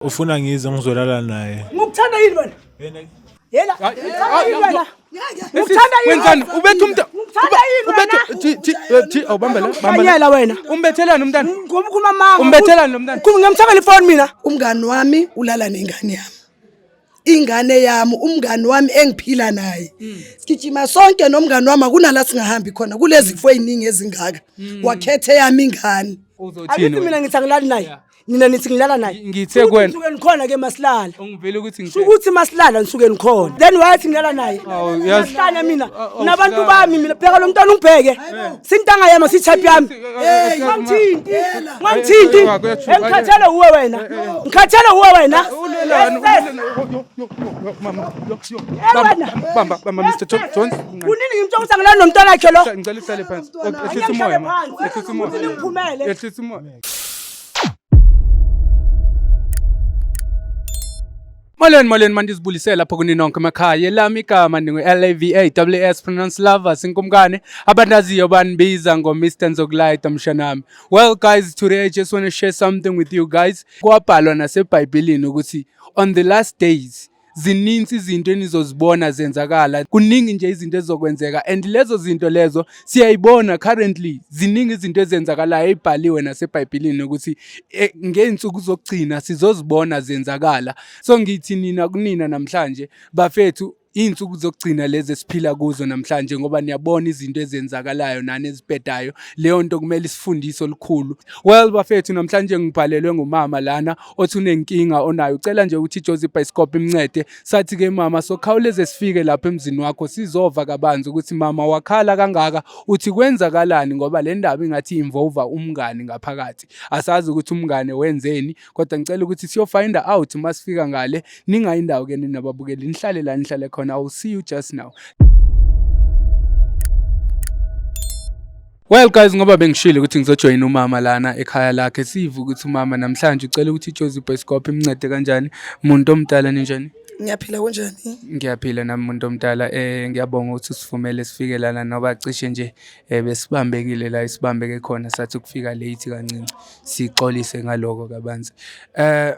Ufuna ngize ngizolala naye. Ngikuthanda yini wena? Yela. Ngikuthanda yini? Wenzani? Ubethe umntwana. Ngikuthanda yini wena? Awubambela, Bambela wena. Umbethelani umntwana? Ngumkhuluma mama. Umbethelani lo mntwana? Ngimthabela ifoni mina. Umngani wami ulala nengane yami. Ingane yami umngani wami engiphila naye. Sigijima sonke nomngani wami akunala singahambi khona kulezi zifo eziningi ezingaka. Wakhethe yami ingane. Akithi mina ngithi angilali naye. Nina nithi ngilala naye. Ngithe kwena. Nisuke nikhona ke masilala. Ungivele ukuthi ngithe. Ukuthi masilala nisuke nikhona. Then wathi ngilala naye. Masilala mina. Nabantu bami mina pheka lo mntwana ungibheke. Sintanga yami sichapi yami. Ngithinti. Ngithinti. Ngikhathele uwe wena. Ngikhathele uwe wena. Bamba Mr. Jones. Kunini ngimtshela ngilala nomntwana wakhe lo? Ngicela uhlale phansi. Ehlisa umoya ma. Ehlisa umoya. Ngiphumele. Ehlisa umoya. Molweni mandisibulisela lapho kuni nonke emakhaya lami igama LAVAWS pronounce lovers inkumkane abandaziyo banibiza Mr. Nzokulayita mshanami. Well guys, today I just want to share something with you guys. Kwabhalwa naseBhayibhelini ukuthi on the last days zininzi izinto enizozibona zenzakala, kuningi nje izinto ezizokwenzeka, and lezo zinto lezo siyayibona currently. Ziningi izinto ezenzakalayo ezibhaliwe naseBhayibhelini ukuthi ngeensuku zokugcina sizozibona zenzakala. So ngithi nina kunina namhlanje bafethu, insuku zokugcina lezi esiphila kuzo namhlanje, ngoba niyabona izinto ezenzakalayo nani ezibhedayo, leyo nto kumele isifundise olukhulu. Well bafethu, namhlanje ngibhalelwe ngumama lana othi unenkinga onayo, ucela nje ukuthi iJozi Bioscope imncede. Sathi ke mama, sokhawuleze sifike lapha emzini wakho sizova kabanzi ukuthi mama wakhala kangaka uthi kwenzakalani, ngoba le ndaba ingathi involve umngane ngaphakathi. Asazi ukuthi umngane wenzeni, kodwa ngicela ukuthi siyofind out masifika ngale. Ningayindawo ke nina babukeli, nihlale la nihlale khona. I will see you just now. Well guys, ngoba bengishilo ukuthi ngizojoin umama lana ekhaya lakhe, sivu ukuthi umama namhlanje ucela ukuthi iJozi Bioscope imncede kanjani. Umuntu omdala ninjani? Ngiyaphila kanjani? Ngiyaphila nami umuntu omdala. Ngiyabonga ukuthi usivumele sifike lana, noba cishe nje besibambekile la isibambeke khona, sathi ukufika late kancinci sixolise ngaloko kabanzi.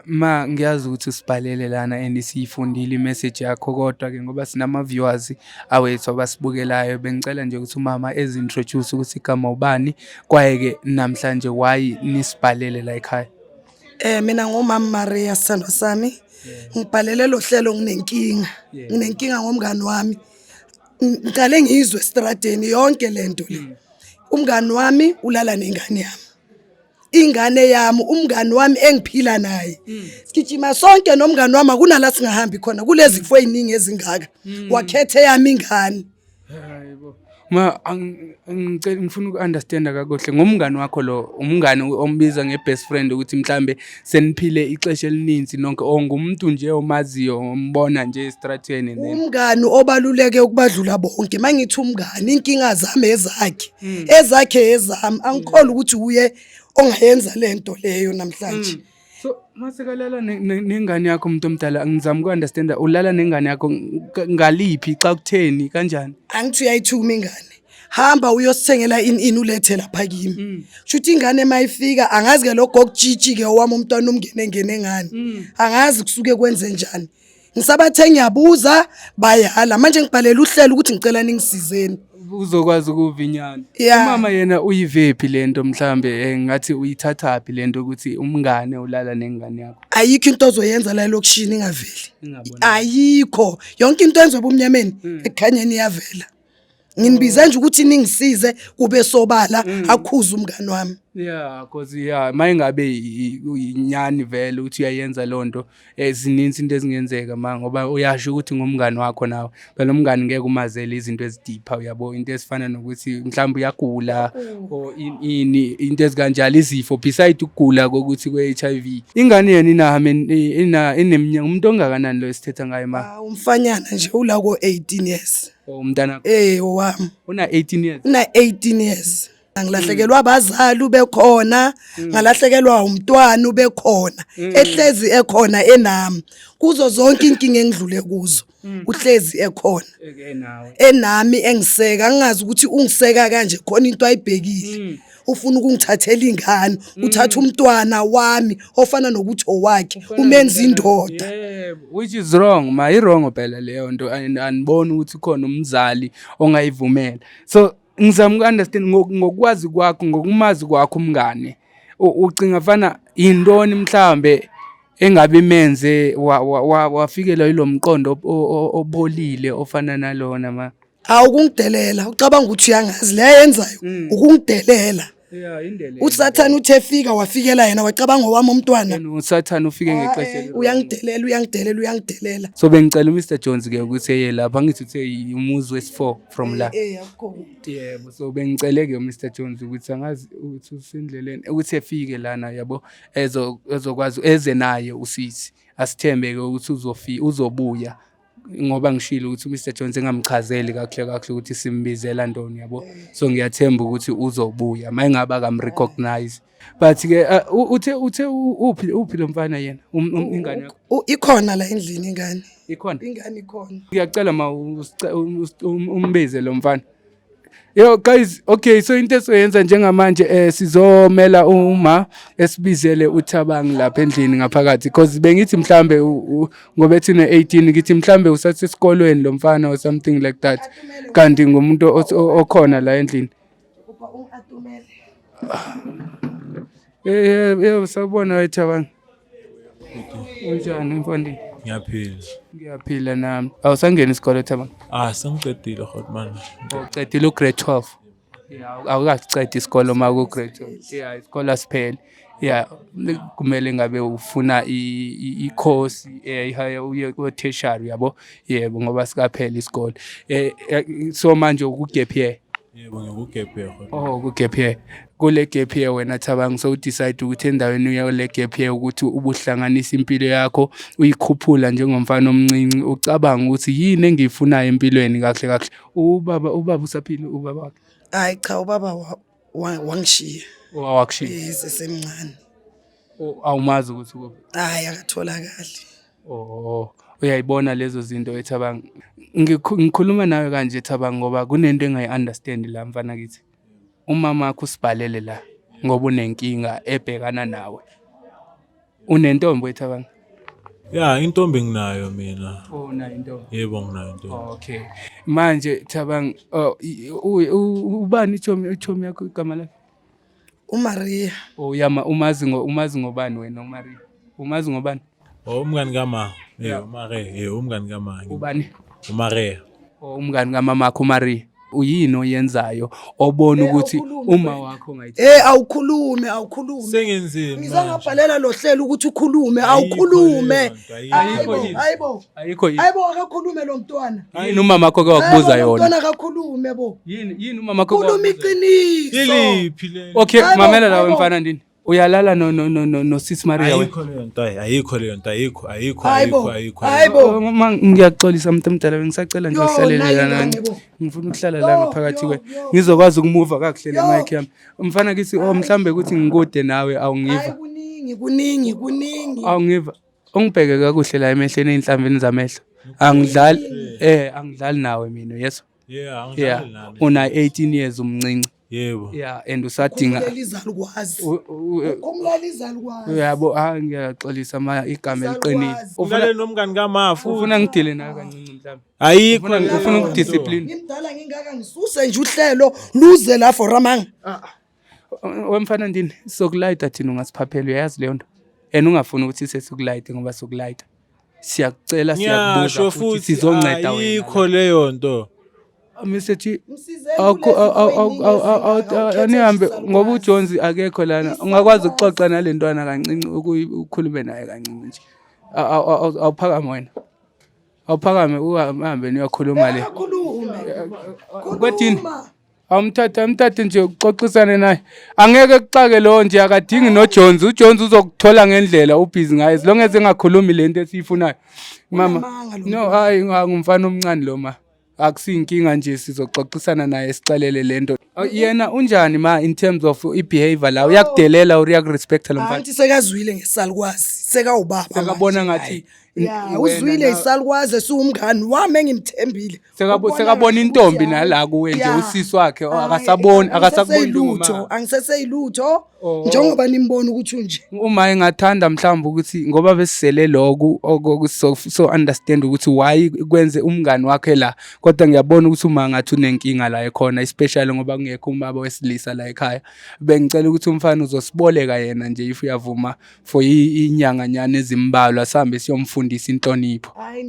Ma ngiyazi ukuthi usibhalele lana and siyifundile imessage yakho, kodwa ke ngoba sinama viewers awethu abasibukelayo, bengicela nje ukuthi umama ezintroduce ukuthi igama ubani, kwaye ke namhlanje why nisibhalele la ekhaya. Mina ngumama Maria sithando sami. Ngibhalele lo hlelo nginenkinga ngomngani wami. Ngicale ngizwe estradeni yonke lento le. Umngani wami ulala nengane yami. Ingane yami umngani wami engiphila naye. Sigijima sonke nomngani wami akunala singahambi khona kulezi zifo eziningi ezingaka. Wakhethe yami ingane. Hayibo. Ma ngifuna uku-understand kakuhle ngomngane wakho lo, umngane ombiza ngebest friend ukuthi mhlambe seniphile ixesha elininzi nonke, ongumuntu nje omaziyo ombona nje estrateni nene? Umngane obaluleke ukubadlula bonke. Mangithi umngane inkinga zami ezakhe ezami, angikholwa ukuthi uye ongayenza lento leyo namhlanje. So masekalala nengane yakho umuntu omdala, ngizama uku-understand, ulala nengane yakho ngaliphi, xa kutheni, kanjani? Angithi uyayithuma ingane, hamba uyosithengela ini ulethe lapha kimi. Shuthi ingane mayifika angazi ke lokho okujiji ke owami umntwana umngene ngani, angazi kusuke kwenze njani. Ngisabathe ngiyabuza bayala, manje ngibhalela uhlelo ukuthi ngicela ningisizeni uzokwazi ukuvinyana. Umama yena uyivephi lento, mhlambe ngathi uyithathaphi lento ukuthi umngane ulala nengane yakho? Ayikho into ozoyenza la lokishini ingaveli. Ayikho, yonke into enziwe ebumnyameni ekhanyeni iyavela. Nginibiza nje ukuthi ningisize kube sobala akhuza umngane wami. Yeah, cause mayingabe inyani vele uthi uyayenza lonto, zininzi into ezingenzeka ngoba uyasho ukuthi ngumngane wakho nawe, phela umngane ngeke umazele izinto ezidipha, uyabo, into ezifana nokuthi mhlawumbe uyagula or into ezikanjalo, izifo beside ukugula kokuthi kwe-HIV. Ingane yena ineminyaka, umuntu ongakanani lo esithetha ngaye ma? Umfanyana nje ula ko 18 years. Umntana owami una 18 years. Una 18 years. Ngilahlekelwa abazali bekhona, ngalahlekelwa umntwana ubekhona, ehlezi ekhona enami. Kuzo zonke inkinga engidlule kuzo, uhlezi ekhona. Enami engiseka, ngingazi ukuthi ungiseka kanje khona into ayibhekile. ufuna ukungithathela ingane uthatha umntwana wami ofana nokuthi owakhe umenza indoda. Which is wrong, i-wrong phela leyo nto aniboni ukuthi khona umzali ongayivumela. So ngizama uku-understand ngokwazi kwakho ngokumazi kwakho umngane ucinga fana indoni mhlambe engabe menze wafikela yilo mqondo obolile ofana nalona ma awukungidelela ucabanga ukuthi uyangazi le yenzayo ukungidelela. uSathane uthe fika wafikela yena wacabanga owami umntwana. uSathane ufike ngexesha uyangidelela. So bengicela uMr Jones ke ukuthi eye lapha ngithi uthe umuzi wesi4 from la. Yebo, so bengicele ke uMr Jones ukuthi angazi ukuthi usendleleni ukuthi efike lana yabo ezokwazi eze naye usisi asithembe ke ukuthi uzobuya ngoba ngishilo ukuthi uMr Jones engamchazeli kahle ukuthi simbizela ndoni yabo. So ngiyathemba ukuthi uzobuya mayengaba kamrecognize. But ke uthe uphi lo mfana yena ingane yakho ikhona la endlini ingane ikhona ikhona. Ngiyacela umbize lo mfana. Yo guys, okay, so into esoyenza njengamanje sizomela uma esibizele uThabang lapha endlini ngaphakathi because bengithi mhlambe ngoba ethi ne18 ngithi mhlambe usathi esikolweni lo mfana or something like that kanti ngumuntu okhona la endlini. Sabona uThabang. Unjani mfondini? Ngiyaphila nami. Awusangena isikole Thabang? Sengiqedile hotman. Uqedile ugrade 12. Awukaqeda isikole uma ku grade 12. Isikole asiphele. Kumele ngabe ufuna i-course uye ku tertiary yabo. Yebo ngoba sikaphela isikole. So manje uku-gap year. Yebo ngikugap year. Ku-gap year. Kule gap year wena Thabang so decide ukuthi endaweni uyole gap year ukuthi ubuhlanganisa impilo yakho uyikhuphula njengomfana omncinci ucabanga ukuthi yini engiyifunayo empilweni kahle ubaba usaphila ubaba wakhe. Hayi cha ubaba wangishiya. Wakushiya. Esemncane. Awumazi ukuthi kuphi? Hayi akatholakali. Uyayibona lezo zinto eThabang. Ngikhuluma nawe kanje Thabang ngoba kunento engayi-understand la mfana kithi. Umama wakho usibhalele la ngoba unenkinga ebhekana nawe. Unentombi eThabang? Intombi nginayo mina. Unayo intombi? Yebo nginayo intombi. Okay. Manje Thabang ubani ichomi yakho igama lakhe? uMaria. Umazi ngobani wena uMaria? Umazi ngobani? Umngani kama. Umare. Umngani kama. Ubani? uMaria. Umngani kamama wakho uMaria. Uyini oyenzayo obona ukuthi uma wakho ngayithi awukhulume sengenzini ngizangabhalela lo hlelo ukuthi ukhulume awukhulume ayikho akakhulume lo mntwana yini umama wakho ke wakubuza yona umntwana akakhulume bo yini umama wakho khuluma iqiniso iliphi le okay mamela lawe mfana ndini uyalala no Sis Maria ayikho leyo nto ayikho hayibo ngiyaxolisa mntamdala bengisacela nje uhlelele nani ngifuna ukuhlala la ngaphakathi kwe ngizokwazi ukumuva kakuhle le mic yami mfana kithi mhlambe ukuthi ngikude nawe awungiva kuningi awungiva ungibheke kakuhle la emehlweni einhlambeni zamehlo angidlali nawe mina yeso angidlali nami una 18 years umncinci yebo and usadinga umlalizalukwazi yabo ngiyaxolisa igama eliqinile ufuna nomngani kamafu ufuna ngidile nawe kancinci mhlawumbe ayikho ufuna ukudiscipline ngimdala ngingaka ngisuse nje uhlelo luze la for amanga wemfana ndini sokulayita thina ungasiphaphela uyazi leyo nto ungafuni ukuthi sesikulayite ngoba sokulayita siyakucela siyakubuza futhi sizonceda wena ayikho leyo nto Mr. G anihambe ngoba uJones akekho lana ungakwazi ukuxoxa nalentwana kancinci ukukhulume naye kancinci nje awuphakama wena awuphakame uhambe niyakhuluma le kwethini amthathe nje uxoxisane naye angeke kuxake lo nje akadingi noJones uJones uzokuthola ngendlela ubhizi ngaye as long as engakhulumi lento esiyifunayo mama no hayi ngumfana omncane lo ma Akusinkinga nje sizoxoxisana naye sicalele lento. Yena unjani ma in terms of i-behavior la uyakudelela or uyakurespecta lo mfana? Anti sekazwile ngesalukwazi, sekawubaba. Sekabona ngathi ya uzwile isalukwazi esiwumngani wami engimthembile. Sekabona intombi nala kuwe nje usisi wakhe akasaboni lutho, angiseseyilutho njengoba nimbona ukuthi unje. Uma engathanda mhlawumbe ukuthi ngoba besisele lokhu so understand ukuthi why kwenze umngani wakhe la, kodwa ngiyabona ukuthi uma ngathi unenkinga la ekhona especially ngoba kungekho umama wesilisa la ekhaya. Bengicela ukuthi umfana uzosiboleka yena nje if uyavuma for inyanga nyane ezimbalwa sihambe siyomfundisa inhlonipho. Hayi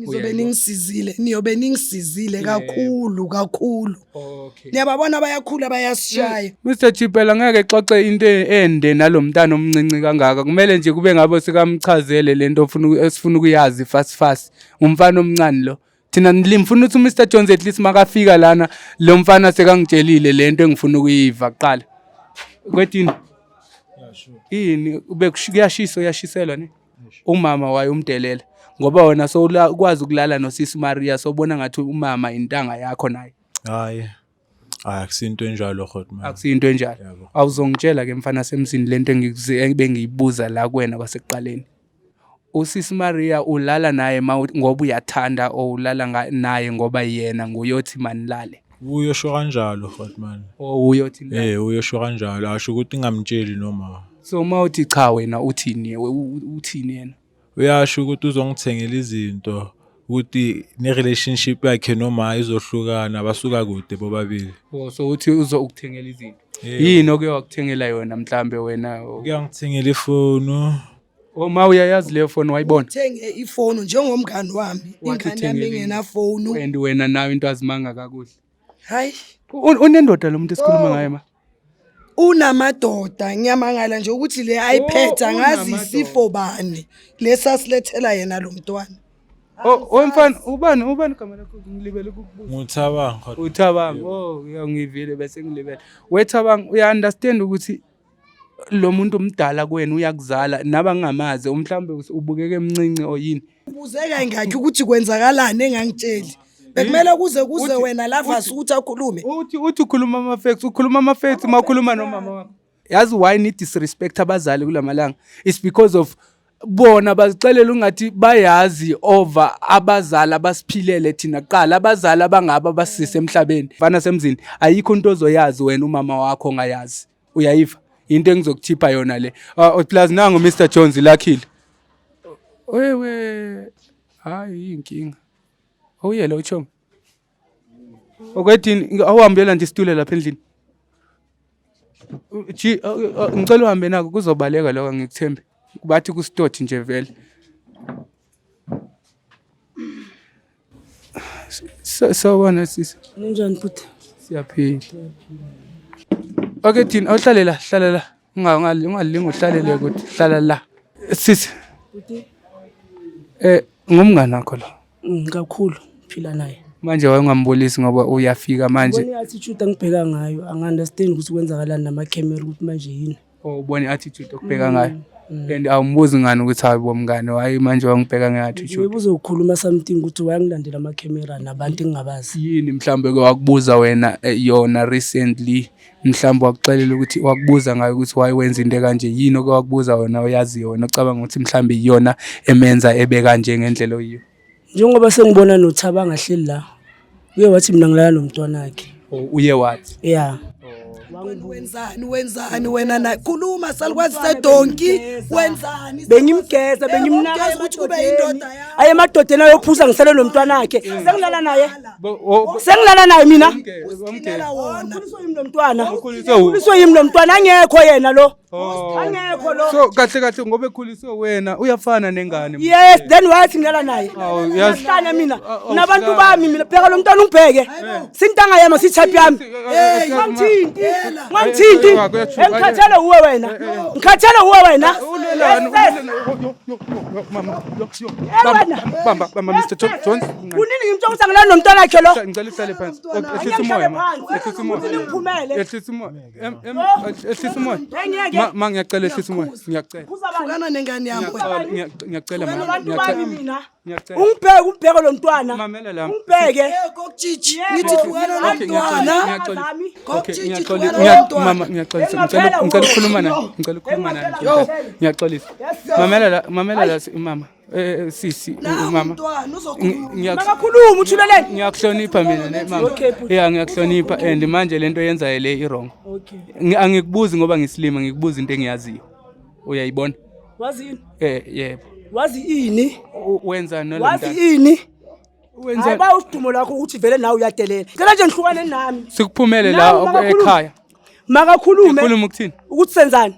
niyobe ningisizile kakhulu. Okay. Niyababona bayakhula bayasishaya. Mr. Chipela ngeke exoxe into ende nalomntana omncinci kangaka. Kumele nje kube ngabo sikamchazele lento esifuna ukuyazi fast. Umfana omncane lo. Thina nilimfuna ukuthi Mr. Jones at least makafika lana lo mfana sekangitshelile lento engifuna ukuyiva kuqala. Kwethini? Yeah, sure. Yini uyashiselwa ne? Umama waye umdelela. Ngoba wena so ukwazi ukulala noSisi Maria sobona ngathi umama intanga yakho naye. Hayi akusinto enjalo Hotman. Akusinto enjalo. Awuzongitshela ke mfana semzini lento engiyibuza la kuwena kwasekuqaleni. uSisi Maria ulala naye ngoba uyathanda o ulala naye ngoba yena nguyothi manilale. Uyosho kanjalo Hotman. Uyothi la. Uyosho kanjalo asho ukuthi ngamtsheli noma. So mawuthi cha wena uthini yena? Uyasho ukuthi uzongithengela izinto ukuthi ne-relationship yakhe noma izohlukana basuka kude bobabili. So uthi uzokuthengela izinto. Yini okuyokuthengela yona mhlambe wena? Uyangithengela ifoni. Ma uyayazi leyo phone wayibona? Uthenge ifoni njengomngani wami. Ingane yami ingena phone. And wena nawe into azimanga kakuhle. Hayi. Unendoda lo muntu esikhuluma ngaye ma? Unamadoda ngiyamangala nje ukuthi le iPad angazi isifo bani lesasilethela yena lo mntwana. Mfana ubani igama lakho ngilibele ukukubuza. Nguthabang. Uthabang. Uyangivile bese ngilibele. Wethabang uya understand ukuthi lo muntu omdala kuwena uyakuzala nabangamazi mhlambe ubukeke emncinci oyini. Ubuzeka ingakho ukuthi kwenzakalani engangitsheli. Bekumele kuze wena lava ukuthi akhulume. Uthi ukhuluma ama facts makhuluma nomama wakho. Yazi why need disrespect abazali kulamalanga? It's because of bona bazixelela ungathi bayazi over abazali abasiphilele thina kuqala abazali abangaba basise emhlabeni. Mfana semzini ayikho into ozoyazi wena umama wakho ongayazi. Uyayiva? Into engizokuthipa yona le. Plus nangu Mr. Jones lakhile. Wewe hayi inkinga. Uyela uchonga. Okwethini awuhambela nje isitule lapha endlini. Ngicela uhambe nako kuzobaleka lokho ngikuthembe. Bathi kusitoti nje vele. Sawona sisi. Unjani futhi? Siyaphila. Okay thina awuhlale la. Ungalinga uhlalele ukuthi hlala la. Sisi. Futhi ngumngane wakho la. Kakhulu phila naye. Manje wayengambulisi ngoba uyafika manje. Ubona attitude angibheka ngayo, angi-understand ukuthi kwenzakalani nama-camera ukuthi manje yini. Ubona attitude okubheka ngayo. And awumbuzi ngani ukuthi hayi bomngane wayi manje wangibheka nge-attitude. Ubuze ukukhuluma something ukuthi wayangilandela ama-camera nabantu engingabazi. Yini mhlambe wakubuza wena yona recently mhlambe wakuxelela ukuthi wakubuza ngayo ukuthi wayi wenza into kanje yini okwakubuza wena uyazi yona ucabanga ukuthi mhlambe iyona emenza ebe kanje ngendlela oyiyo. Njengoba sengibona noThaba ngahleli la. Uye wathi mina ngilala nomntwana wakhe. Uye wathi? Yeah. Wenzani wena na khuluma salikwazi sedonki wenzani bengimgeza bengimnaka ukuthi kube indoda yakho aye emadodeni ayophuza ngisele nomntwana wakhe sengilala naye mina ngicela wona ukhuliswa yimi lo mntwana angekho yena lo angekho lo so kahle ngoba ekhuliswe wena uyafana nengane yes then wathi ngilala naye yahlanya mina nabantu bami mina pheka lo mntwana ungibheke sintanga yami sithapi yami ngithinti engikhathele uwe wena Bamba Mr. Jones. Kunini ngimtshengisa ngilana nomntwana wakhe lo? Ngicela uhlale phansi. Angeke Ehlisa umoya. phansi. Ehlisa umoya. Ukuthi niphumele. Ehlisa umoya. Ehlisa umoya. Ngeke. Ma ngiyacela ehlisa umoya. Ngiyacela. hlukana nengane yami Ngiyacela Wena mama. abantu bami mina. Ngiyacela. Ungibheke lo mntwana. Mamela la. Ungibheke. kokutshitshi Yebo. ngithi hlukana Okay, nomntwana ngiyacela. Okay, kokutshitshi ngiyacela. hlukana nomntwana Mama ngiyacela. Ngicela ukukhuluma naye. Ngicela ukukhuluma naye. Ngiyaxolisa. Mamela la mama. Sisi mama. umntwana uzokhuluma Makakhuluma uthuleleni. Ngiyakuhlonipha mina ne mama. Okay, bhuti. Yeah, ngiyakuhlonipha and manje lento yenzayo le i-wrong. Okay. Angikubuzi ngoba ngisilima, ngikubuza into engiyaziyo. Uyayibona? Wazini? Yebo. Wazi ini? Wenza nalo Wazi mntana. ini? Wenza Hayiba udumo lakho ukuthi vele nawe uyadelela. Ngicela nje ngihlukane nami. sikuphumele Nami la makakhulume. ekhaya. Makakhulume Khuluma ukuthini? ukuthi senzani.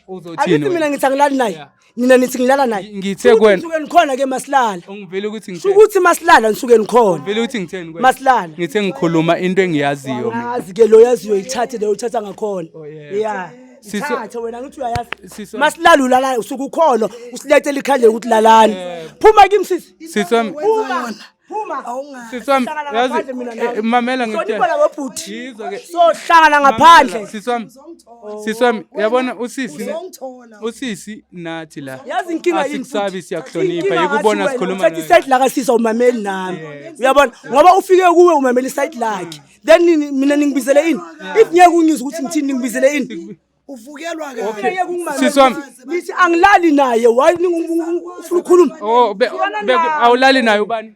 Uzothini? Akithi mina ngithi angilali naye. Yeah. Nina nithi ngilala naye. Ngithe kuwena. Ngisuke ngikhona ke masilala. Ungivile ukuthi Sho ngitheni? ukuthi masilala nisuke ngikhona. Ungivile ukuthi ngitheni kuwena? Masilala. Ngithe ngikhuluma into engiyaziyo mina. Yazi ke lo yaziyo ithathe leyo uthatha ngakhona. yeah. Yeah. Siso- Sithathe wena ngithi uyayazi. Siso- Masilala ulala usuke ukhona usilethele ikhandle ukuthi lalani. Phuma kimi sisi. Sisi wami, Phuma. Phuma. sisi wami, Hlangana yazi ngaphandle mina nawe. mamela Hlonipha ngitshela. labo bhuti. Yizwa ke. Sohlangana ngaphandle. Sisi wami, yabona usisi uzongithola usisi nathi la. Yazi inkinga yini Asikusabi siyakuhlonipha yikubona sikhuluma naye. Side la kasisa umameli nami. Uyabona ngoba ufike kuwe umameli side lakhe. Then mina ningibizele ini? If ngeke ungizwe ukuthi ngithini ningibizele ini? uvukelwa Ngeke ungimameli. Sisi wami. Ngithi angilali naye. Why ufuna ukukhuluma? Oh, awulali naye ubani?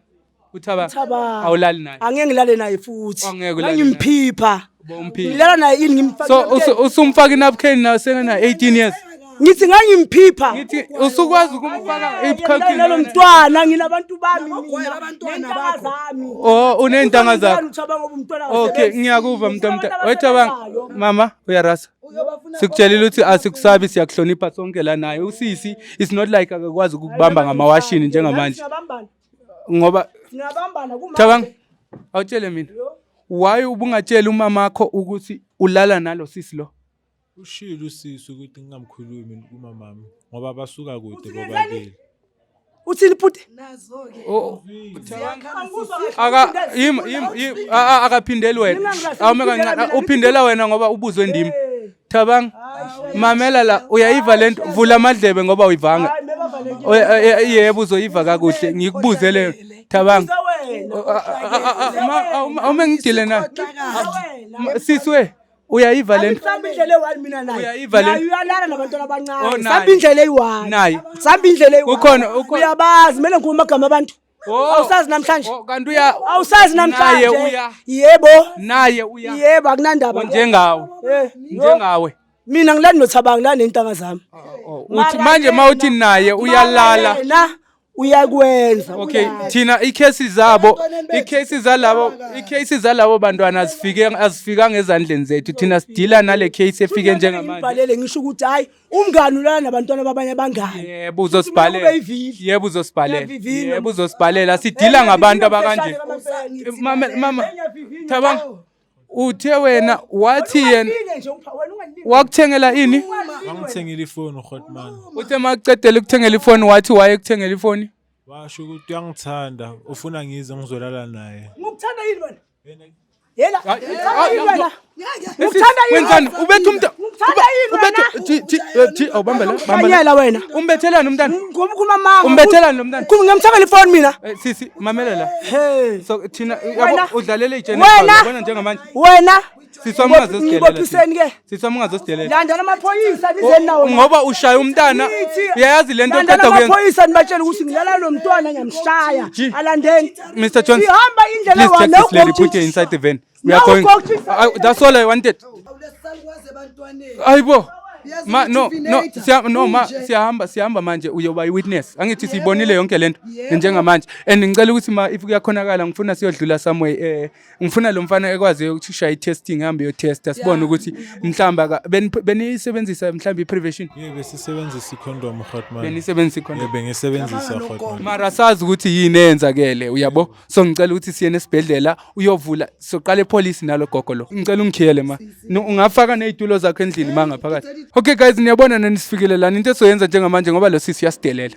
Uthaba. Thaba. Awulali naye. Angeke ngilale naye futhi. Angeke ulale naye. Ngimphipha. Bomphipha. Ngilala naye ini ngimfaka. So usumfaka inapkin na sengena 18 years. Ngithi ngangimphipha. Ngithi usukwazi ukumfaka Ngilala nalo ibukhakini. mntwana nginabantu bami Nabagwala mina. abantwana Nentanga bakho. zami. Oh, unentanga zakho. Uthaba ngoba umntwana Okay, akasebenzi. ngiyakuva mntomta. Abantu Wethabang abasebenzayo. mama uyarasa. Sikutshelile ukuthi asikusabi siyakuhlonipha sonke la naye. Usisi is not like akakwazi ukubamba ngamawashini njengamanje. Singabambana. Ngoba Singabambana kumanje. Thabang awutshele mina. Why ubungatshela umama wakho ukuthi ulala nalo sisi lo? Ushilo usisi ukuthi ngingamkhulumi kumamami ngoba basuka kude bobabili. Uthini puti? Oh, Aka akaphindeli wena. Awumeka kancane uphindela wena ngoba ubuzwe ndimi. Thabang mamela la uyayiva lento vula amadlebe ngoba uyivanga. Yebo uzoyiva kakuhle ngikubuze leyo. Thabang awume ngidile na. Siswe uyayiva lento. Samba indlela eyi-1 mina naye. Uyayiva le- Naye uyalala nabantu abancane. naye. Samba indlela eyi-1. Naye. Samba indlela eyi-1. Kukhona- Uyabazi mele ngikhuluma amagama abantu. Oh. Awusazi namhlanje. Kanti Awusazi namhlanje. Naye uya. Yebo. Naye uya. Yebo akunandaba. Njengawe. Njengawe. Mina ngilani nothabanga la nentanga zami. Uthi manje mawuthi naye uyalala. Wena uyakwenza. Okay, thina icases zalabo bantwana azifika ngezandleni zethu. Thina sidila nale case efike njengamanje. Ngibhalele ngisho ukuthi hayi umngani ulala nabantwana babanye abangani. Yebo uzosibhalela. Kube yivili. Yebo uzosibhalela. Uyavivinga. Yebo uzosibhalela. Sidila ngabantu abakanje. Mama Thabang uthe wena wathi yena wakuthengela ini? Wangithengela ifoni uHotman. Uthe maqedela ukuthengela ifoni wathi waye kuthengela ifoni? Washo ukuthi uyangithanda ufuna ngize ngizolala naye. Ngikuthanda yini wena? Yela. Ngikuthanda yini wena? Wenzani? Ubethe umntwana. Ngikuthanda yini wena? Awubambela. Khanyela wena. Umbethelani umntwana? Ngumkhuluma manga. Umbethelani lo mntwana? Ngimthengela ifoni mina. Sisi mamela la. Hey. So thina Wena. udlalele ijene Wena. yabona njengamanje. Wena. Siswa mungazosidelela. Ngibophiseni ke. Siswa mungazosidelela. Landana amaphoyisa nizeni nawo. Ngoba ushaya umntana. Uyayazi lento Landana oqeda kuyenza. amaphoyisa nibatshela ukuthi ngilala nomntwana ngiyamshaya. Alandeni. Mr. Jones. Sihamba indlela Please take wana this lady, put her inside the van. We are No, going. Coach. That's all I wanted. awulesalikwazi ebantwaneni Ayibo. Yazi Ma ukuthi no Vinator, siyahamba manje uyoba i-witness. Angithi siyibonile yonke lento njengamanje. And ngicela ukuthi ma if kuyakhonakala ngifuna siyodlula somewhere ngifuna lo mfana ekwazi ukuthi ushaya i-testing hambe yo test sibone ukuthi mhlamba benisebenzisa mhlamba i-prevention. Yebo sisebenzisa i-condom uHotman. Benisebenzisa i-condom. Yebo ngisebenzisa uHotman. Mara sazi ukuthi yini eyenzakele uyabo. So ngicela ukuthi siye nesibhedlela uyovula soqala epolice nalo gogo lo. Ngicela ungikhiyele ma. Ungafaka nezitulo zakho endlini mangaphakathi. Okay guys, niyabona nanisifikile lana into esoyenza njengamanje ngoba lo sisi uyasidelela.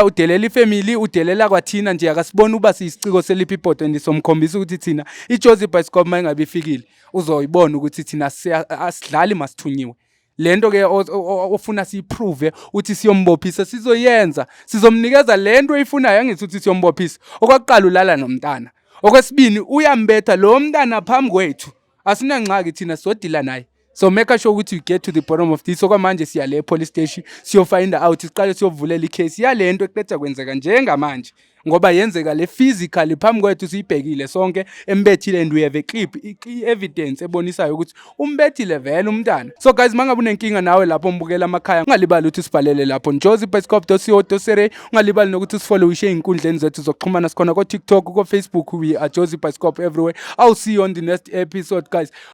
Udelela ifamily, udelela kwathina nje akasibona uba siyisiciko seliphi ibhodo and somkhombisa ukuthi thina iJozi Bioscope mayingabe ifikile uzoyibona ukuthi thina asidlali masithunyiwe. Lento ke ofuna siyiprove uthi siyombophisa sizoyenza. Sizomnikeza lento oyifunayo angithi uthi siyombophisa. Okwaqala ulala nomntana. Okwesibini uyambetha lo mntana phambi kwethu. Asinangxaki thina sodila naye. So make sure ukuthi we get to the bottom of this. Okwamanje siya le police station siyofind out siqale siyovulela icase yalento eqeda kwenzeka njengamanje ngoba yenzeka le physically phambi kwethu siyibhekile sonke embethile and we have a clip evidence ebonisayo ukuthi umbethile vele umntana. So guys mangabe unenkinga nawe lapho umbukela amakhaya ungalibali ukuthi sibhalele lapho jozibioscope.co.za. Ungalibali nokuthi usifollow inkundleni zethu zokuxhumana sikhona ko TikTok ko Facebook we are Jozi Bioscope everywhere. I'll see you on the next episode guys.